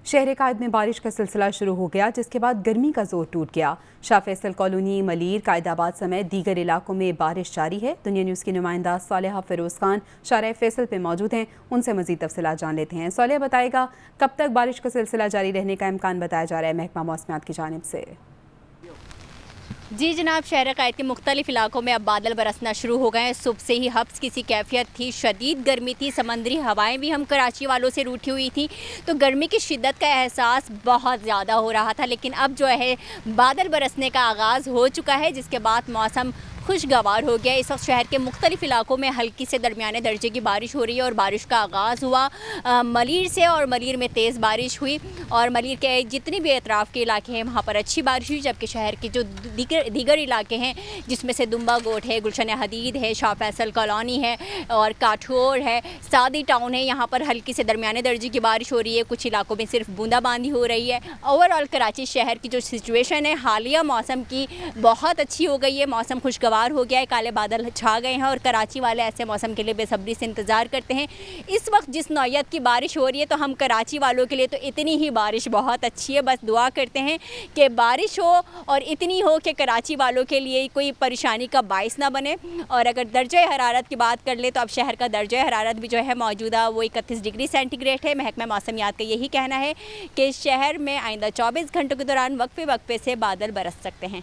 शहर कायद में बारिश का सिलसिला शुरू हो गया, जिसके बाद गर्मी का जोर टूट गया। शाह फैसल कॉलोनी, मलीर, कायदाबाद समेत दीगर इलाकों में बारिश जारी है। दुनिया न्यूज़ की नुमाइंदा सालेहा फिरोज खान शाहर फैसल पे मौजूद हैं, उनसे मजीद तफसीलात जान लेते हैं। सालेहा बताएगा, कब तक बारिश का सिलसिला जारी रहने का इम्कान बताया जा रहा है महकमा मौसमियात की जानिब से? जी जनाब, शहर कायद के मुख्तलिफ इलाकों में अब बादल बरसना शुरू हो गए हैं। सुबह से ही हब्स की सी कैफियत थी, शदीद गर्मी थी, समंदरी हवाएं भी हम कराची वालों से रूठी हुई थी, तो गर्मी की शिद्दत का एहसास बहुत ज़्यादा हो रहा था। लेकिन अब जो है बादल बरसने का आगाज़ हो चुका है, जिसके बाद मौसम खुशगवार हो गया। इस वक्त शहर के मुख्तलिफ इलाकों में हल्की से दरमियाने दर्जे की बारिश हो रही है और बारिश का आगाज़ हुआ मलीर से, और मलीर में तेज़ बारिश हुई और मलीर के जितने भी अतराफ़ के इलाके हैं वहाँ पर अच्छी बारिश हुई। जबकि शहर के जो दीगर इलाके हैं, जिसमें से दुम्बा गोट है, गुलशन हदीद है, शाह फैसल कॉलोनी है और काठोर है, सादी टाउन है, यहाँ पर हल्की से दरमियाने दर्जे की बारिश हो रही है। कुछ इलाकों में सिर्फ बूंदाबांदी हो रही है। ओवरऑल कराची शहर की जो सिचुएशन है हालिया मौसम की बहुत अच्छी हो गई है। मौसम खुशगवार हो गया है, काले बादल छा गए हैं और कराची वाले ऐसे मौसम के लिए बेसब्री से इंतज़ार करते हैं। इस वक्त जिस नौयत की बारिश हो रही है, तो हम कराची वालों के लिए तो इतनी ही बारिश बहुत अच्छी है। बस दुआ करते हैं कि बारिश हो और इतनी हो कि कराची वालों के लिए कोई परेशानी का बाइस ना बने। और अगर दर्जा हरारत की बात कर ले, तो अब शहर का दर्जा हरारत भी जो है मौजूदा वो 31 डिग्री सेंटीग्रेड है। महकमा मौसमियात का यही कहना है कि शहर में आइंदा 24 घंटों के दौरान वक्फे वक्फे से बादल बरस सकते हैं।